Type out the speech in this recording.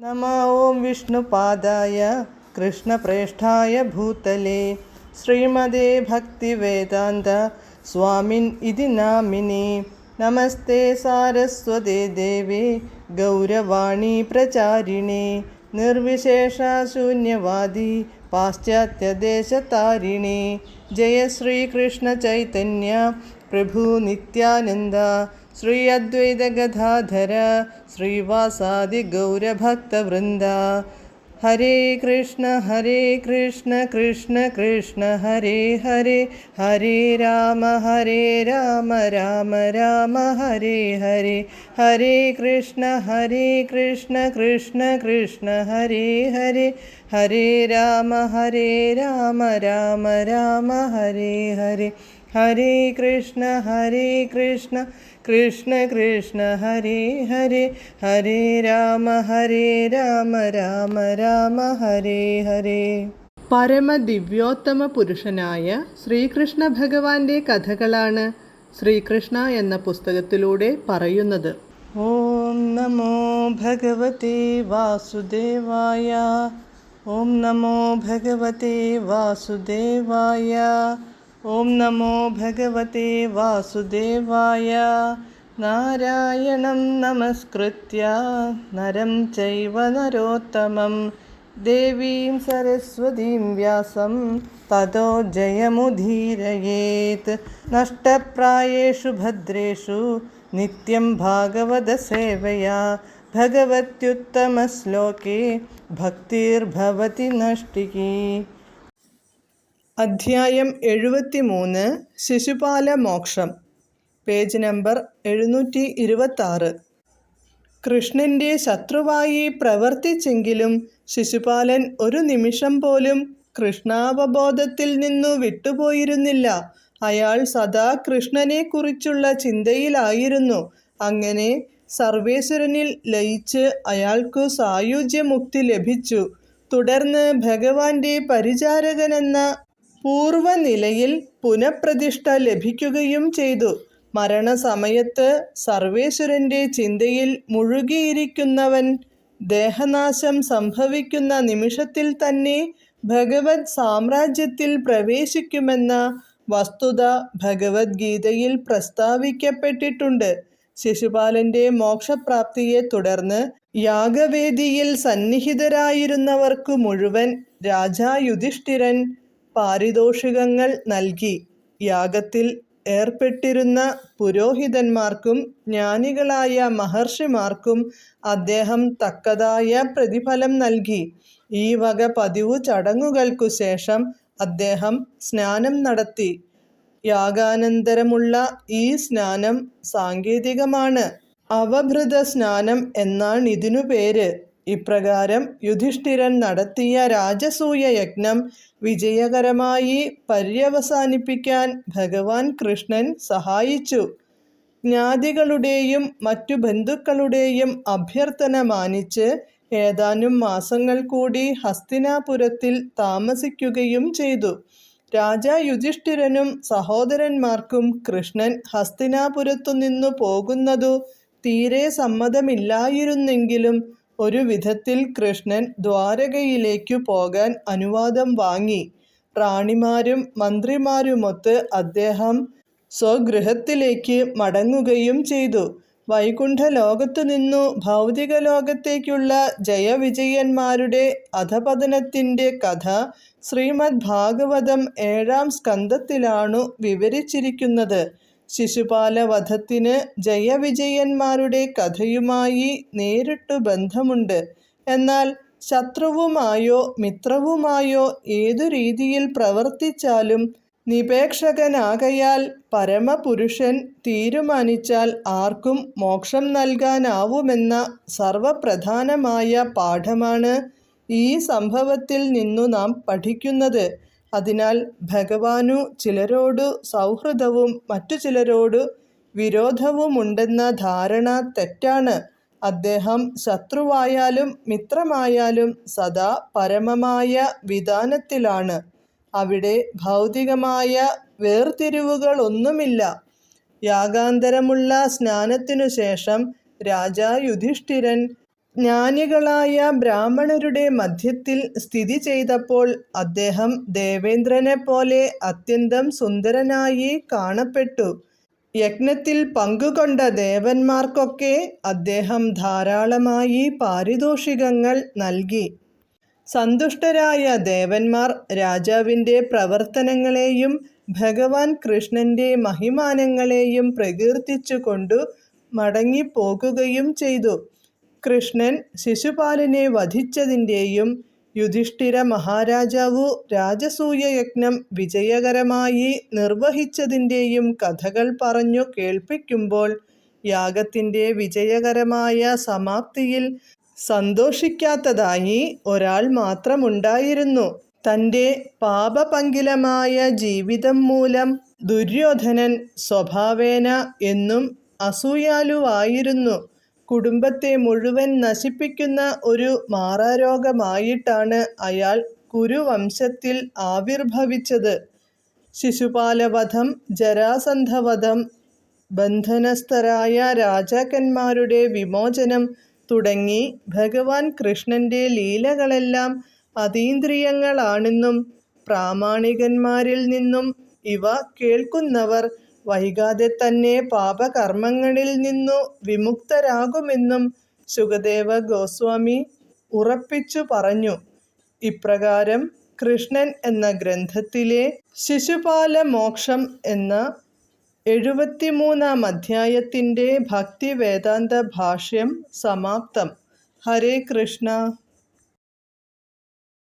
नमः ॐ विष्णुपादाय कृष्णप्रेष्ठाय भूतले श्रीमदे भक्तिवेदान्त स्वामिन् इति नामिने। नमस्ते सारस्वते देवे गौरवाणी प्रचारिणे निर्विशेषशून्यवादी पाश्चात्यदेशतारिणे। जय श्रीकृष्ण चैतन्य प्रभु नित्यानन्द श्री अद्वैत गदाधर श्रीवासादि गौरभक्तवृन्द। हरे कृष्ण कृष्ण कृष्ण हरे हरे, हरे राम राम राम हरे हरे। हरे कृष्ण कृष्ण कृष्ण हरे हरे, हरे राम राम राम हरे हरे। हरे कृष्ण कृष्ण कृष्ण हरे हरे, हरे राम राम हरे हरे. പരമദിവ്യോത്തമ പുരുഷനായ ശ്രീകൃഷ്ണ ഭഗവാന്റെ കഥകളാണ് ശ്രീകൃഷ്ണ എന്ന പുസ്തകത്തിലൂടെ പറയുന്നത്. ഓം നമോ ഭഗവതേ വാസുദേവായ, ഓം നമോ ഭഗവതേ വാസുദേവായ, ഓം നമോ ഭഗവതേ വാസുദേവായ. നാരായണം നമസ്കൃത്യ നരം ചൈവ നരോത്തമം ദേവീം സരസ്വതീം വ്യാസം തതോ ജയമുദീരയേത്. നഷ്ടപ്രായേഷു ഭദ്രേഷു നിത്യം ഭാഗവത സേവയാ ഭഗവത്യുത്തമശ്ലോകേ ഭക്തിർഭവതി നഷ്ടികീ. അധ്യായം 73 ശിശുപാല മോക്ഷം, പേജ് നമ്പർ 726. കൃഷ്ണന്റെ ശത്രുവായി പ്രവർത്തിച്ചെങ്കിലും ശിശുപാലൻ ഒരു നിമിഷം പോലും കൃഷ്ണാവബോധത്തിൽ നിന്നു വിട്ടുപോയിരുന്നില്ല. അയാൾ സദാ കൃഷ്ണനെക്കുറിച്ചുള്ള ചിന്തയിലായിരുന്നു. അങ്ങനെ സർവേശ്വരനിൽ ലയിച്ച് അയാൾക്കു സായുജ്യമുക്തി ലഭിച്ചു. തുടർന്ന് ഭഗവാന്റെ പരിചാരകനെന്ന പൂർവനിലയിൽ പുനഃപ്രതിഷ്ഠ ലഭിക്കുകയും ചെയ്തു. മരണസമയത്ത് സർവേശ്വരന്റെ ചിന്തയിൽ മുഴുകിയിരിക്കുന്നവൻ ദേഹനാശം സംഭവിക്കുന്ന നിമിഷത്തിൽ തന്നെ ഭഗവത് സാമ്രാജ്യത്തിൽ പ്രവേശിക്കുമെന്ന വസ്തുത ഭഗവത്ഗീതയിൽ പ്രസ്താവിക്കപ്പെട്ടിട്ടുണ്ട്. ശിശുപാലന്റെ മോക്ഷപ്രാപ്തിയെ തുടർന്ന് യാഗവേദിയിൽ സന്നിഹിതരായിരുന്നവർക്കു മുഴുവൻ രാജാ യുധിഷ്ഠിരൻ പാരിതോഷികങ്ങൾ നൽകി. യാഗത്തിൽ ഏർപ്പെട്ടിരുന്ന പുരോഹിതന്മാർക്കും ജ്ഞാനികളായ മഹർഷിമാർക്കും അദ്ദേഹം തക്കതായ പ്രതിഫലം നൽകി. ഈ വക പതിവു ചടങ്ങുകൾക്കു ശേഷം അദ്ദേഹം സ്നാനം നടത്തി. യാഗാനന്തരമുള്ള ഈ സ്നാനം സാങ്കേതികമാണ്. അവഭൃത സ്നാനം എന്നാണിതിനു പേര്. ഇപ്രകാരം യുധിഷ്ഠിരൻ നടത്തിയ രാജസൂയ യജ്ഞം വിജയകരമായി പര്യവസാനിപ്പിക്കാൻ ഭഗവാൻ കൃഷ്ണൻ സഹായിച്ചു. ജ്ഞാതികളുടെയും മറ്റു ബന്ധുക്കളുടെയും അഭ്യർത്ഥന മാനിച്ച് ഏതാനും മാസങ്ങൾ കൂടി ഹസ്തിനാപുരത്തിൽ താമസിക്കുകയും ചെയ്തു. രാജാ യുധിഷ്ഠിരനും സഹോദരന്മാർക്കും കൃഷ്ണൻ ഹസ്തിനാപുരത്തുനിന്നു പോകുന്നതു തീരെ സമ്മതമില്ലായിരുന്നെങ്കിലും ഒരു വിധത്തിൽ കൃഷ്ണൻ ദ്വാരകയിലേക്കു പോകാൻ അനുവാദം വാങ്ങി. റാണിമാരും മന്ത്രിമാരുമൊത്ത് അദ്ദേഹം സ്വഗൃഹത്തിലേക്ക് മടങ്ങുകയും ചെയ്തു. വൈകുണ്ഠ ലോകത്തുനിന്നു ഭൗതിക ലോകത്തേക്കുള്ള ജയവിജയന്മാരുടെ അധപതനത്തിൻ്റെ കഥ ശ്രീമദ് ഭാഗവതം 7-ാം സ്കന്ധത്തിലാണു വിവരിച്ചിരിക്കുന്നത്. ശിശുപാല വധത്തിന് ജയവിജയന്മാരുടെ കഥയുമായി നേരിട്ടു ബന്ധമുണ്ട്. എന്നാൽ ശത്രുവുമായോ മിത്രവുമായോ ഏതു രീതിയിൽ പ്രവർത്തിച്ചാലും നിപേക്ഷകനാകയാൽ പരമപുരുഷൻ തീരുമാനിച്ചാൽ ആർക്കും മോക്ഷം നൽകാനാവുമെന്ന സർവപ്രധാനമായ പാഠമാണ് ഈ സംഭവത്തിൽ നിന്നു നാം പഠിക്കുന്നത്. അതിനാൽ ഭഗവാനു ചിലരോടു സൗഹൃദവും മറ്റു ചിലരോടു വിരോധവുമുണ്ടെന്ന ധാരണ തെറ്റാണ്. അദ്ദേഹം ശത്രുവായാലും മിത്രമായാലും സദാ പരമമായ വിധാനത്തിലാണ്. അവിടെ ഭൗതികമായ വേർതിരിവുകളൊന്നുമില്ല. യാഗാന്തരമുള്ള സ്നാനത്തിനു ശേഷം രാജാ യുധിഷ്ഠിരൻ ജ്ഞാനികളായ ബ്രാഹ്മണരുടെ മധ്യത്തിൽ സ്ഥിതി ചെയ്തപ്പോൾ അദ്ദേഹം ദേവേന്ദ്രനെപ്പോലെ അത്യന്തം സുന്ദരനായി കാണപ്പെട്ടു. യജ്ഞത്തിൽ പങ്കുകൊണ്ട ദേവന്മാർക്കൊക്കെ അദ്ദേഹം ധാരാളമായി പാരിതോഷികങ്ങൾ നൽകി. സന്തുഷ്ടരായ ദേവന്മാർ രാജാവിൻ്റെ പ്രവർത്തനങ്ങളെയും ഭഗവാൻ കൃഷ്ണൻ്റെ മഹിമാനങ്ങളെയും പ്രകീർത്തിച്ചുകൊണ്ടു മടങ്ങിപ്പോകുകയും ചെയ്തു. കൃഷ്ണൻ ശിശുപാലനെ വധിച്ചതിൻ്റെയും യുധിഷ്ഠിര മഹാരാജാവു രാജസൂയയജ്ഞം വിജയകരമായി നിർവഹിച്ചതിൻ്റെയും കഥകൾ പറഞ്ഞു കേൾപ്പിക്കുമ്പോൾ യാഗത്തിൻ്റെ വിജയകരമായ സമാപ്തിയിൽ സന്തോഷിക്കാത്തതായി ഒരാൾ മാത്രമുണ്ടായിരുന്നു. തൻ്റെ പാപപങ്കിലമായ ജീവിതം മൂലം ദുര്യോധനൻ സ്വഭാവേന എന്നും അസൂയാലുവായിരുന്നു. കുടുംബത്തെ മുഴുവൻ നശിപ്പിക്കുന്ന ഒരു മാറാരോഗമായിട്ടാണ് അയാൾ കുരുവംശത്തിൽ ആവിർഭവിച്ചത്. ശിശുപാലവധം, ജരാസന്ധവധം, ബന്ധനസ്ഥരായ രാജാക്കന്മാരുടെ വിമോചനം തുടങ്ങി ഭഗവാൻ കൃഷ്ണൻ്റെ ലീലകളെല്ലാം അതീന്ദ്രിയങ്ങളാണെന്നും പ്രാമാണികന്മാരിൽ നിന്നും ഇവ കേൾക്കുന്നവർ വൈകാതെ തന്നെ പാപകർമ്മങ്ങളിൽ നിന്നു വിമുക്തരാകുമെന്നും ശുകദേവ ഗോസ്വാമി ഉറപ്പിച്ചു പറഞ്ഞു. ഇപ്രകാരം കൃഷ്ണൻ എന്ന ഗ്രന്ഥത്തിലെ ശിശുപാലമോക്ഷം എന്ന 73-ാം അധ്യായത്തിൻ്റെ ഭക്തിവേദാന്ത ഭാഷ്യം സമാപ്തം. ഹരേ കൃഷ്ണ.